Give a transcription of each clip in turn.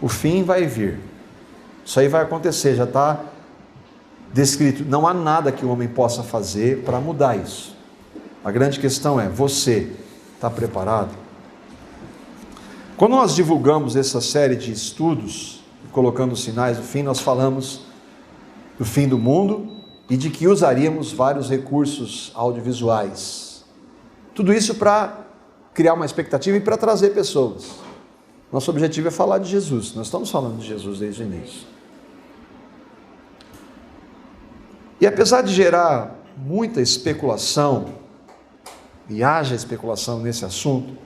O fim vai vir. Isso aí vai acontecer, já está descrito. Não há nada que o homem possa fazer para mudar isso. A grande questão é, você está preparado? Quando nós divulgamos essa série de estudos, colocando os sinais do fim, nós falamos do fim do mundo e de que usaríamos vários recursos audiovisuais. Tudo isso para criar uma expectativa e para trazer pessoas. Nosso objetivo é falar de Jesus. Nós estamos falando de Jesus desde o início. E apesar de gerar muita especulação, e haja especulação nesse assunto,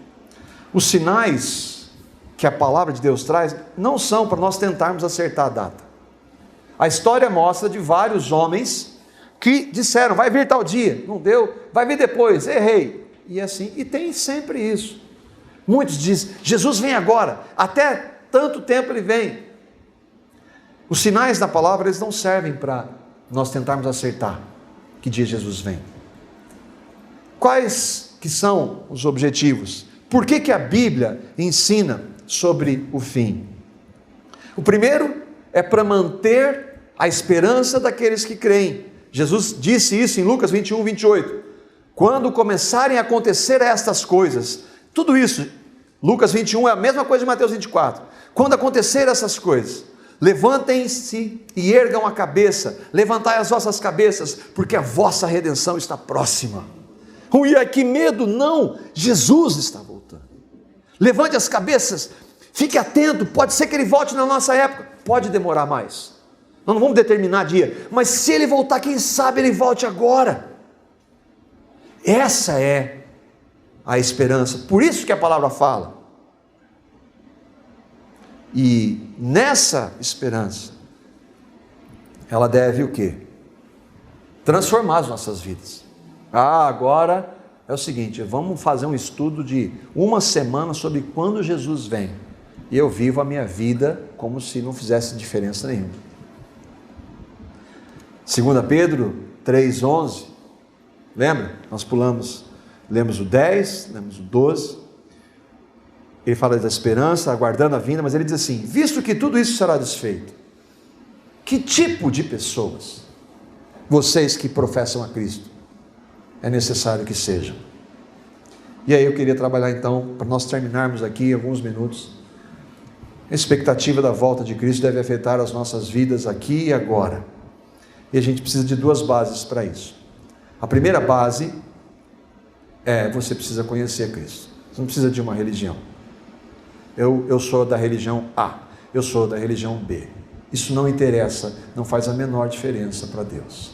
os sinais que a palavra de Deus traz não são para nós tentarmos acertar a data. A história mostra de vários homens que disseram, vai vir tal dia, não deu, vai vir depois, errei. E assim, e tem sempre isso. Muitos dizem, Jesus vem agora, até tanto tempo ele vem. Os sinais da palavra, eles não servem para nós tentarmos acertar que dia Jesus vem. Quais que são os objetivos? Por que a Bíblia ensina sobre o fim? O primeiro é para manter a esperança daqueles que creem. Jesus disse isso em Lucas 21, 28. Quando começarem a acontecer estas coisas, tudo isso, Lucas 21 é a mesma coisa de Mateus 24. Quando acontecer essas coisas, levantem-se e ergam a cabeça, levantai as vossas cabeças, porque a vossa redenção está próxima. Ui, que medo, não, Jesus está voltando. Levante as cabeças, fique atento, pode ser que ele volte na nossa época, pode demorar mais. Nós não vamos determinar dia, mas se ele voltar, quem sabe ele volte agora. Essa é a esperança, por isso que a palavra fala. E nessa esperança, ela deve o quê? Transformar as nossas vidas. Agora é o seguinte, vamos fazer um estudo de uma semana sobre quando Jesus vem. E eu vivo a minha vida como se não fizesse diferença nenhuma. 2 Pedro 3,11, lembra? Nós lemos o 10, lemos o 12. Ele fala da esperança, aguardando a vinda, mas ele diz assim, visto que tudo isso será desfeito, que tipo de pessoas, vocês que professam a Cristo, é necessário que sejam? E aí eu queria trabalhar então, para nós terminarmos aqui em alguns minutos, a expectativa da volta de Cristo deve afetar as nossas vidas aqui e agora. E a gente precisa de duas bases para isso. A primeira base é, você precisa conhecer Cristo. Você não precisa de uma religião. Eu sou da religião A, eu sou da religião B. Isso não interessa, não faz a menor diferença para Deus.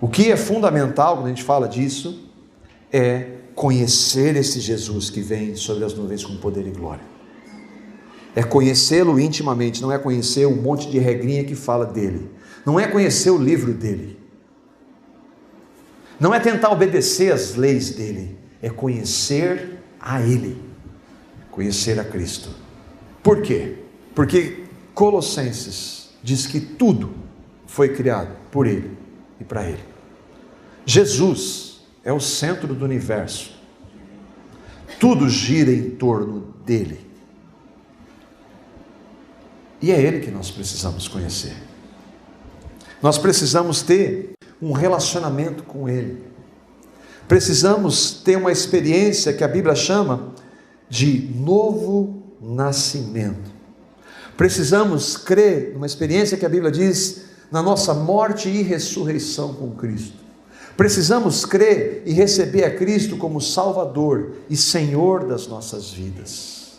O que é fundamental quando a gente fala disso é conhecer esse Jesus que vem sobre as nuvens com poder e glória. É conhecê-lo intimamente, não é conhecer um monte de regrinha que fala dele. Não é conhecer o livro dele. Não é tentar obedecer as leis dele. É conhecer a ele. Conhecer a Cristo. Por quê? Porque Colossenses diz que tudo foi criado por ele e para ele. Jesus é o centro do universo. Tudo gira em torno dele. E é ele que nós precisamos conhecer. Nós precisamos ter um relacionamento com ele. Precisamos ter uma experiência que a Bíblia chama de novo nascimento. Precisamos crer numa experiência que a Bíblia diz na nossa morte e ressurreição com Cristo. Precisamos crer e receber a Cristo como Salvador e Senhor das nossas vidas.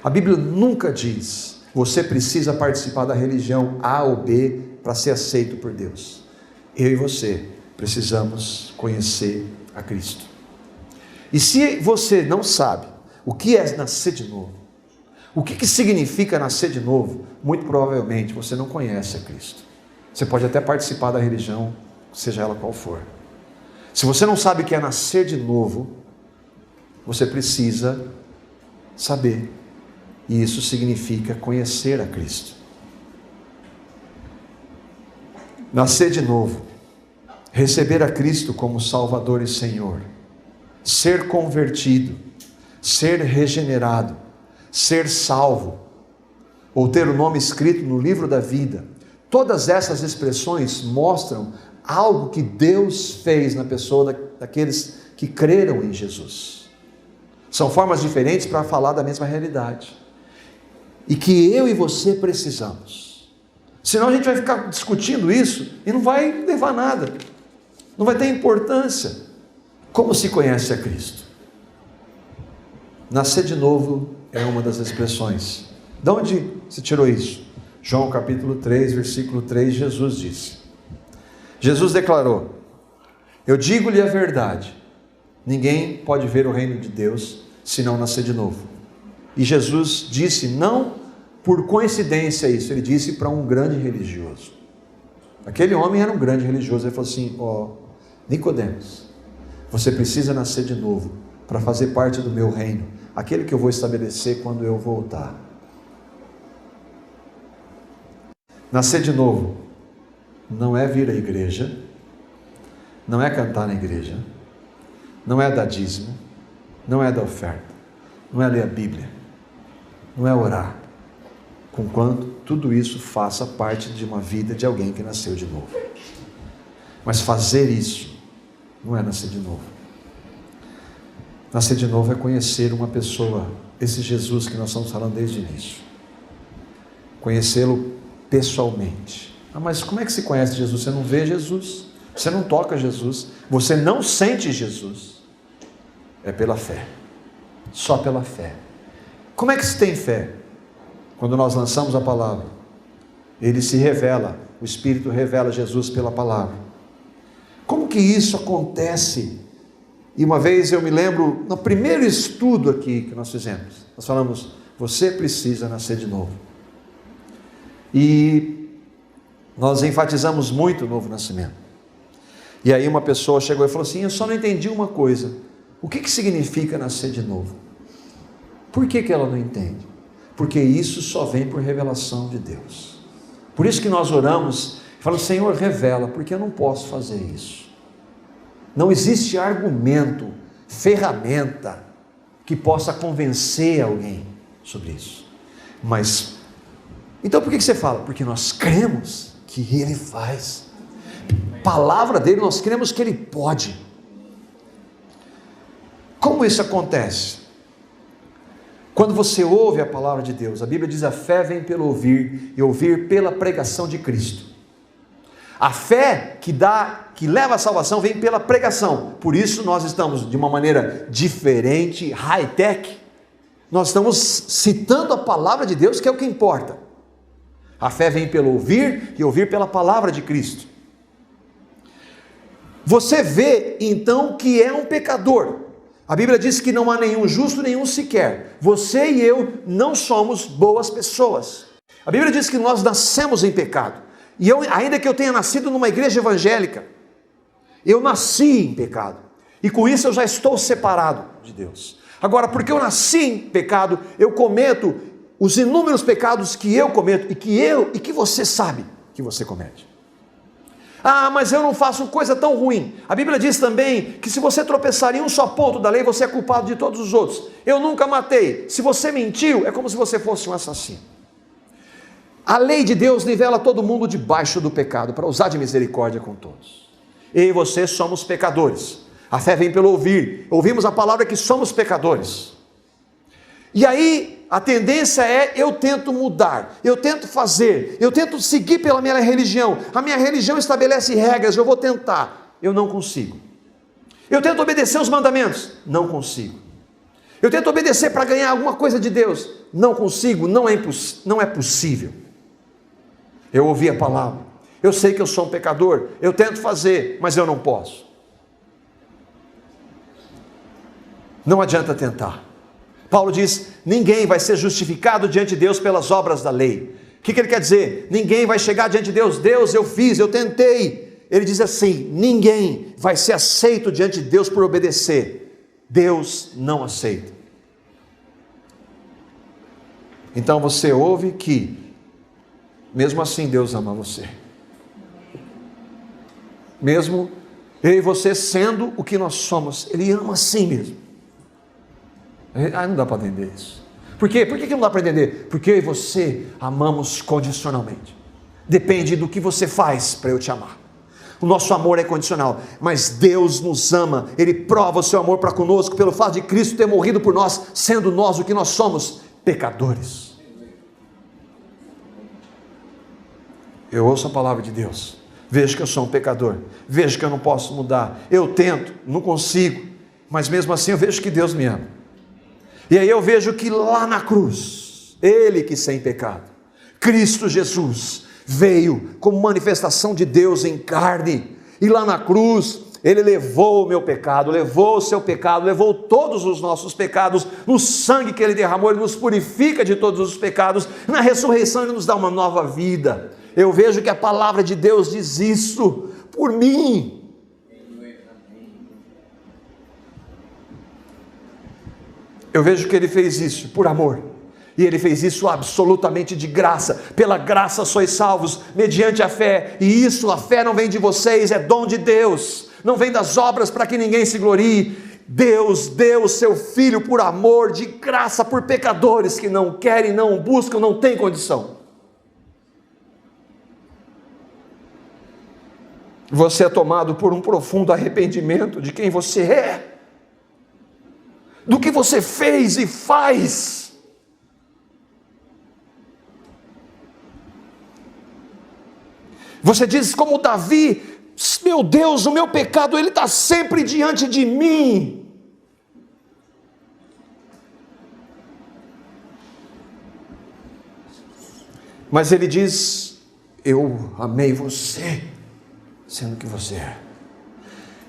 A Bíblia nunca diz, você precisa participar da religião A ou B para ser aceito por Deus. Eu e você precisamos conhecer a Cristo. E se você não sabe o que é nascer de novo, o que significa nascer de novo, muito provavelmente você não conhece a Cristo. Você pode até participar da religião, seja ela qual for. Se você não sabe o que é nascer de novo, você precisa saber. E isso significa conhecer a Cristo. Nascer de novo, receber a Cristo como Salvador e Senhor, ser convertido, ser regenerado, ser salvo, ou ter o nome escrito no livro da vida. Todas essas expressões mostram algo que Deus fez na pessoa daqueles que creram em Jesus. São formas diferentes para falar da mesma realidade. E que eu e você precisamos. Senão a gente vai ficar discutindo isso e não vai levar a nada. Não vai ter importância. Como se conhece a Cristo? Nascer de novo é uma das expressões. De onde se tirou isso? João capítulo 3, versículo 3, Jesus declarou: eu digo-lhe a verdade, ninguém pode ver o reino de Deus se não nascer de novo. E Jesus disse, não por coincidência isso, ele disse para um grande religioso. Aquele homem era um grande religioso, ele falou assim: Nicodemos, você precisa nascer de novo para fazer parte do meu reino, aquele que eu vou estabelecer quando eu voltar. Nascer de novo não é vir à igreja, não é cantar na igreja, não é dar dízimo, não é dar oferta, não é ler a Bíblia, não é orar, conquanto tudo isso faça parte de uma vida de alguém que nasceu de novo. Mas fazer isso não é nascer de novo. Nascer de novo é conhecer uma pessoa, esse Jesus que nós estamos falando desde o início. Conhecê-lo pessoalmente. Mas como é que se conhece Jesus? Você não vê Jesus, você não toca Jesus, você não sente Jesus. É pela fé, só pela fé. Como é que se tem fé? Quando nós lançamos a palavra, ele se revela, o Espírito revela Jesus pela palavra. Como que isso acontece? E uma vez eu me lembro, no primeiro estudo aqui que nós fizemos, nós falamos, você precisa nascer de novo. E nós enfatizamos muito o novo nascimento. E aí uma pessoa chegou e falou assim, eu só não entendi uma coisa, o que significa nascer de novo? Por que ela não entende? Porque isso só vem por revelação de Deus. Por isso que nós oramos, falamos, Senhor, revela, porque eu não posso fazer isso. Não existe argumento, ferramenta que possa convencer alguém sobre isso. Mas, então por que você fala? Porque nós cremos que Ele faz. Palavra dele, nós cremos que Ele pode. Como isso acontece? Quando você ouve a palavra de Deus, a Bíblia diz, a fé vem pelo ouvir, e ouvir pela pregação de Cristo. A fé que leva à salvação vem pela pregação. Por isso nós estamos de uma maneira diferente, high-tech. Nós estamos citando a palavra de Deus, que é o que importa. A fé vem pelo ouvir e ouvir pela palavra de Cristo. Você vê então que é um pecador. A Bíblia diz que não há nenhum justo, nenhum sequer. Você e eu não somos boas pessoas. A Bíblia diz que nós nascemos em pecado. E eu, ainda que eu tenha nascido numa igreja evangélica, eu nasci em pecado. E com isso eu já estou separado de Deus. Agora, porque eu nasci em pecado, eu cometo os inúmeros pecados que eu cometo e que você sabe que você comete. Ah, mas eu não faço coisa tão ruim. A Bíblia diz também que se você tropeçar em um só ponto da lei, você é culpado de todos os outros. Eu nunca matei. Se você mentiu, é como se você fosse um assassino. A lei de Deus nivela todo mundo debaixo do pecado, para usar de misericórdia com todos. Eu e você somos pecadores. A fé vem pelo ouvir. Ouvimos a palavra que somos pecadores. E aí, a tendência é, eu tento mudar, eu tento fazer, eu tento seguir pela minha religião. A minha religião estabelece regras, eu vou tentar. Eu não consigo. Eu tento obedecer os mandamentos. Não consigo. Eu tento obedecer para ganhar alguma coisa de Deus. Não consigo, não é possível. Eu ouvi a palavra, eu sei que eu sou um pecador, eu tento fazer, mas eu não posso. Não adianta tentar. Paulo diz, ninguém vai ser justificado diante de Deus pelas obras da lei. O que ele quer dizer? Ninguém vai chegar diante de Deus, Deus, eu fiz, eu tentei. Ele diz assim, ninguém vai ser aceito diante de Deus por obedecer. Deus não aceita. Então você ouve que, mesmo assim Deus ama você. Mesmo eu e você sendo o que nós somos, Ele ama assim mesmo. Não dá para entender isso. Por quê? Por que não dá para entender? Porque eu e você amamos condicionalmente. Depende do que você faz para eu te amar. O nosso amor é condicional, mas Deus nos ama, Ele prova o seu amor para conosco, pelo fato de Cristo ter morrido por nós, sendo nós o que nós somos, pecadores. Eu ouço a palavra de Deus, vejo que eu sou um pecador, vejo que eu não posso mudar, eu tento, não consigo, mas mesmo assim eu vejo que Deus me ama. E aí eu vejo que lá na cruz, Ele que sem pecado, Cristo Jesus, veio como manifestação de Deus em carne, e lá na cruz, Ele levou o meu pecado, levou o seu pecado, levou todos os nossos pecados, no sangue que Ele derramou, Ele nos purifica de todos os pecados, na ressurreição Ele nos dá uma nova vida. Eu vejo que a palavra de Deus diz isso, por mim. Eu vejo que Ele fez isso por amor. E Ele fez isso absolutamente de graça. Pela graça sois salvos, mediante a fé. E isso, a fé não vem de vocês, é dom de Deus. Não vem das obras para que ninguém se glorie. Deus deu o seu Filho por amor, de graça, por pecadores que não querem, não buscam, não têm condição. Você é tomado por um profundo arrependimento de quem você é, do que você fez e faz. Você diz como Davi: meu Deus, o meu pecado, ele está sempre diante de mim. Mas ele diz: eu amei você, sendo que você é.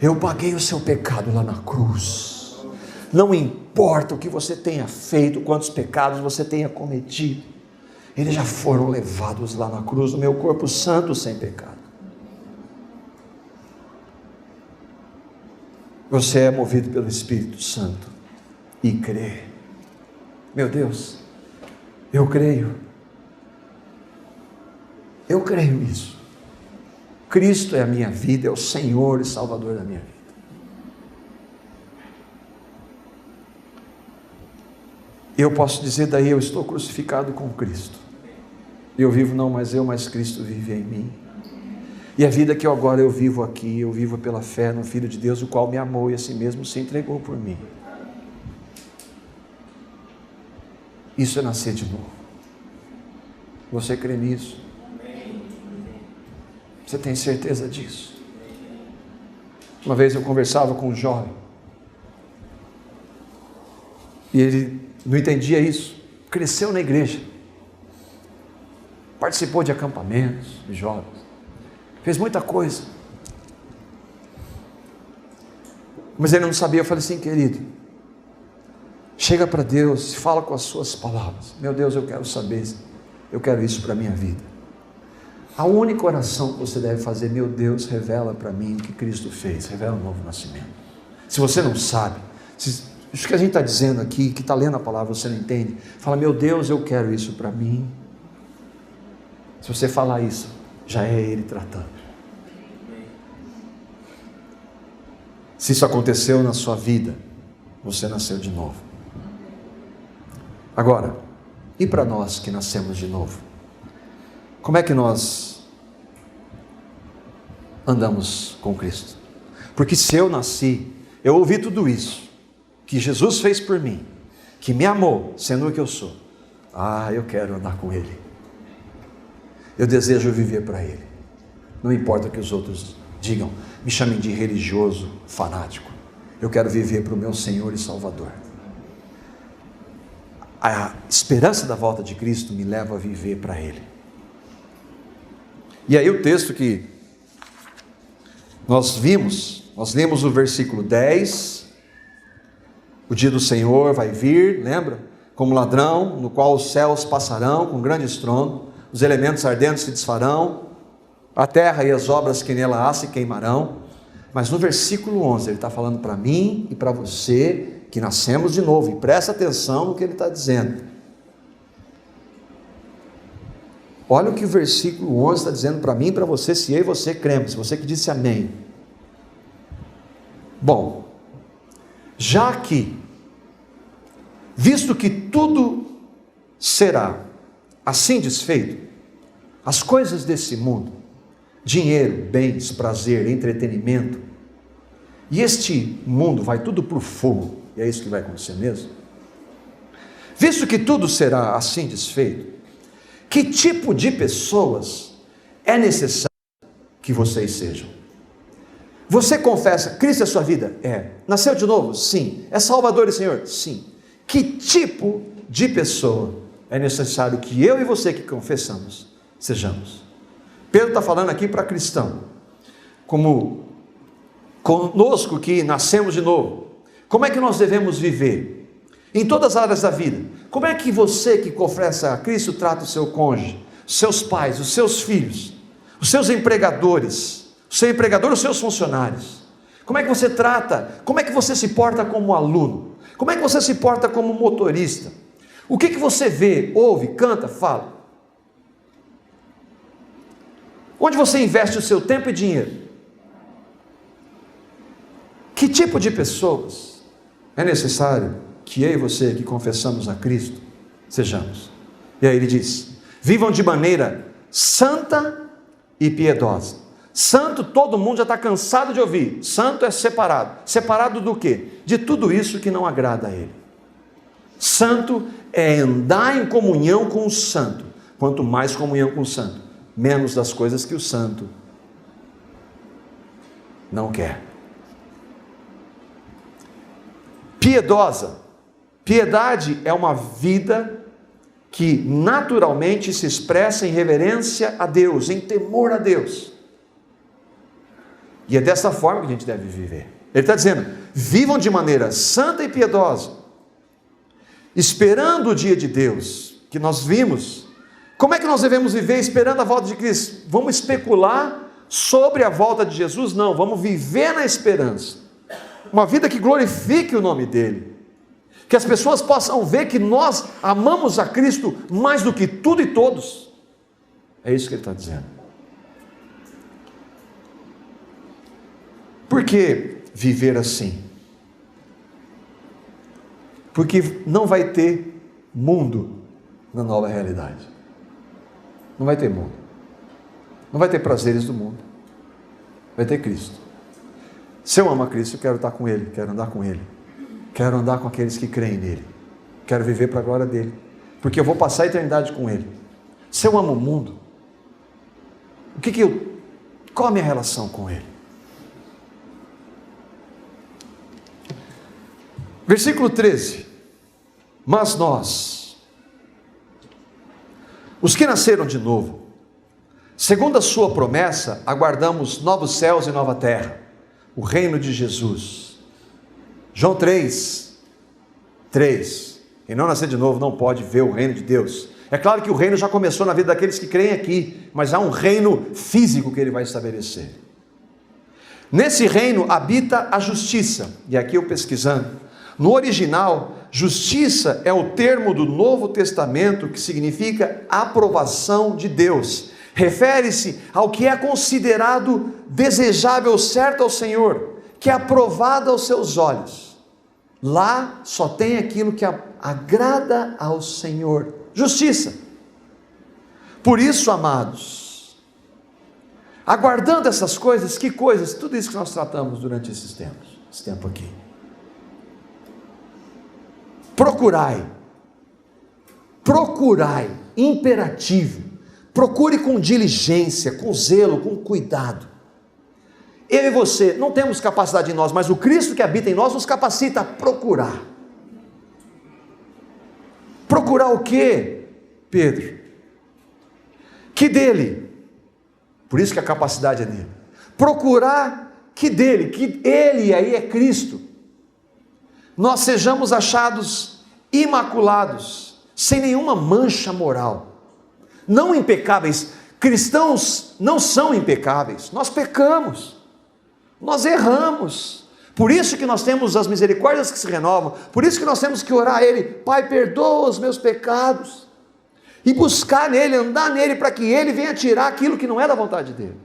Eu paguei o seu pecado lá na cruz. Não importa o que você tenha feito, quantos pecados você tenha cometido, eles já foram levados lá na cruz, no meu corpo santo, sem pecado. Você é movido pelo Espírito Santo e crê. Meu Deus, eu creio nisso. Cristo é a minha vida, é o Senhor e Salvador da minha vida. Eu posso dizer daí: eu estou crucificado com Cristo. Eu vivo não mais eu, mas Cristo vive em mim. E a vida que agora eu vivo aqui, eu vivo pela fé no Filho de Deus, o qual me amou e a si mesmo se entregou por mim. Isso é nascer de novo. Você crê nisso? Você tem certeza disso? Uma vez eu conversava com um jovem, e ele não entendia isso. Cresceu na igreja, participou de acampamentos de jovens, fez muita coisa, mas ele não sabia. Eu falei assim: querido, chega para Deus, fala com as suas palavras. Meu Deus, eu quero saber, eu quero isso para a minha vida. A única oração que você deve fazer: meu Deus, revela para mim o que Cristo fez, revela o novo nascimento. Se você não sabe, isso que a gente está dizendo aqui, que está lendo a palavra, você não entende, fala: meu Deus, eu quero isso para mim. Se você falar isso, já é Ele tratando. Se isso aconteceu na sua vida, você nasceu de novo. Agora, e para nós que nascemos de novo? Como é que nós andamos com Cristo? Porque se eu nasci, eu ouvi tudo isso, que Jesus fez por mim, que me amou, sendo o que eu sou. Eu quero andar com Ele. Eu desejo viver para Ele. Não importa o que os outros digam, me chamem de religioso, fanático. Eu quero viver para o meu Senhor e Salvador. A esperança da volta de Cristo me leva a viver para Ele. E aí o texto que nós lemos o versículo 10, o dia do Senhor vai vir, lembra? Como ladrão, no qual os céus passarão com grande estrondo, os elementos ardentes se desfarão, a terra e as obras que nela há se queimarão. Mas no versículo 11, ele está falando para mim e para você, que nascemos de novo, e presta atenção no que ele está dizendo. Olha o que o versículo 11 está dizendo para mim e para você, se eu e você cremos, você que disse amém. Bom, já que, visto que tudo será assim desfeito, as coisas desse mundo, dinheiro, bens, prazer, entretenimento, e este mundo vai tudo para o fogo, e é isso que vai acontecer mesmo. Visto que tudo será assim desfeito, que tipo de pessoas é necessário que vocês sejam? Você confessa, Cristo é a sua vida? É. Nasceu de novo? Sim. É Salvador e Senhor? Sim. Que tipo de pessoa é necessário que eu e você que confessamos sejamos? Pedro está falando aqui para cristão, como conosco que nascemos de novo. Como é que nós devemos viver? Em todas as áreas da vida. Como é que você que confessa a Cristo trata o seu cônjuge, os seus pais, os seus filhos, os seus empregadores, o seu empregador, os seus funcionários? Como é que você trata? Como é que você se porta como aluno? Como é que você se porta como motorista? O que você vê, ouve, canta, fala? Onde você investe o seu tempo e dinheiro? Que tipo de pessoas é necessário que eu e você que confessamos a Cristo sejamos? E aí ele diz: vivam de maneira santa e piedosa. Santo, todo mundo já está cansado de ouvir. Santo é separado. Separado do quê? De tudo isso que não agrada a ele. Santo é andar em comunhão com o santo. Quanto mais comunhão com o santo, menos das coisas que o santo não quer. Piedosa. Piedade é uma vida que naturalmente se expressa em reverência a Deus, em temor a Deus. E é dessa forma que a gente deve viver. Ele está dizendo: vivam de maneira santa e piedosa, esperando o dia de Deus, que nós vimos. Como é que nós devemos viver esperando a volta de Cristo? Vamos especular sobre a volta de Jesus? Não, vamos viver na esperança. Uma vida que glorifique o nome dele. Que as pessoas possam ver que nós amamos a Cristo mais do que tudo e todos. É isso que ele está dizendo. Por que viver assim? Porque não vai ter mundo na nova realidade. Não vai ter mundo. Não vai ter prazeres do mundo. Vai ter Cristo. Se eu amo a Cristo, eu quero estar com Ele, quero andar com Ele. Quero andar com aqueles que creem nele. Quero viver para a glória dele. Porque eu vou passar a eternidade com ele. Se eu amo o mundo, qual a minha relação com ele? Versículo 13. Mas nós, os que nasceram de novo, segundo a sua promessa, aguardamos novos céus e nova terra, o reino de Jesus. João 3. Quem não nascer de novo não pode ver o reino de Deus. É claro que o reino já começou na vida daqueles que creem aqui, mas há um reino físico que ele vai estabelecer. Nesse reino habita a justiça. E aqui eu pesquisando, no original, justiça é o termo do Novo Testamento que significa aprovação de Deus. Refere-se ao que é considerado desejável, certo ao Senhor, que é aprovado aos seus olhos. Lá só tem aquilo que agrada ao Senhor. Justiça. Por isso, amados, aguardando essas coisas, que coisas? Tudo isso que nós tratamos durante esses tempos, esse tempo aqui. Procurai, imperativo, procure com diligência, com zelo, com cuidado. Eu e você não temos capacidade em nós, mas o Cristo que habita em nós nos capacita a procurar. Procurar o quê, Pedro? Que dele. Por isso que a capacidade é dele. Procurar que dele, que ele aí é Cristo. Nós sejamos achados imaculados, sem nenhuma mancha moral, não impecáveis. Cristãos não são impecáveis, nós pecamos. Nós erramos, por isso que nós temos as misericórdias que se renovam, por isso que nós temos que orar a Ele: Pai, perdoa os meus pecados, e buscar nele, andar nele, para que Ele venha tirar aquilo que não é da vontade dEle.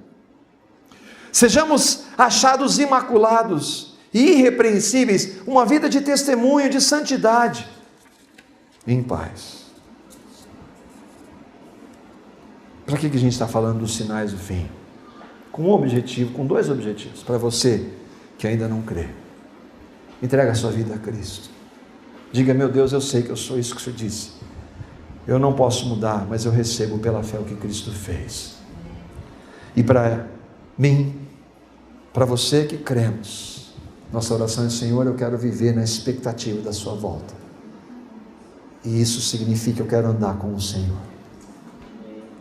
Sejamos achados imaculados e irrepreensíveis, uma vida de testemunho, de santidade, em paz. Para que a gente está falando dos sinais do fim? Com um objetivo, com dois objetivos. Para você que ainda não crê, entrega a sua vida a Cristo. Diga: meu Deus, eu sei que eu sou isso que o Senhor disse. Eu não posso mudar, mas eu recebo pela fé o que Cristo fez. E para mim, para você que cremos, nossa oração é: Senhor, eu quero viver na expectativa da sua volta. E isso significa que eu quero andar com o Senhor,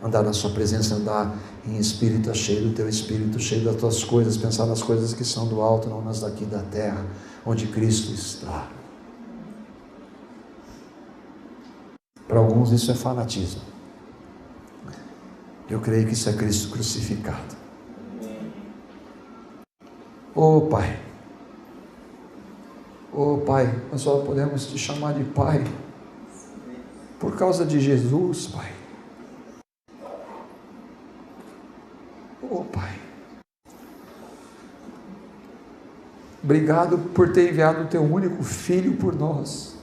andar na sua presença, andar em espírito, cheio do teu espírito, cheio das tuas coisas, pensar nas coisas que são do alto, não nas daqui da terra, onde Cristo está. Para alguns isso é fanatismo. Eu creio que isso é Cristo crucificado. Oh Pai, nós só podemos te chamar de Pai por causa de Jesus, Pai. Oh Pai, obrigado por ter enviado o teu único Filho por nós.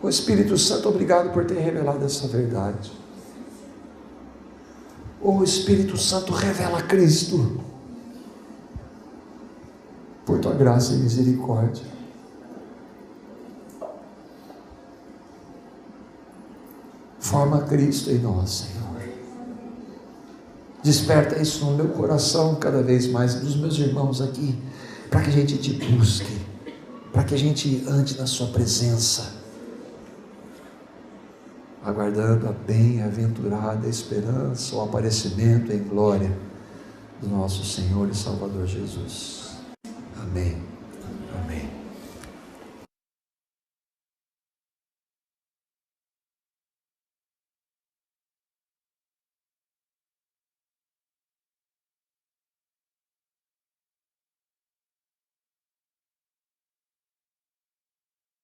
O Espírito Santo, obrigado por ter revelado essa verdade. O Espírito Santo, revela Cristo por tua graça e misericórdia. Forma Cristo em nós, Senhor. Desperta isso no meu coração cada vez mais, dos meus irmãos aqui, para que a gente te busque, para que a gente ande na sua presença, aguardando a bem-aventurada esperança, o aparecimento em glória do nosso Senhor e Salvador Jesus. Amém.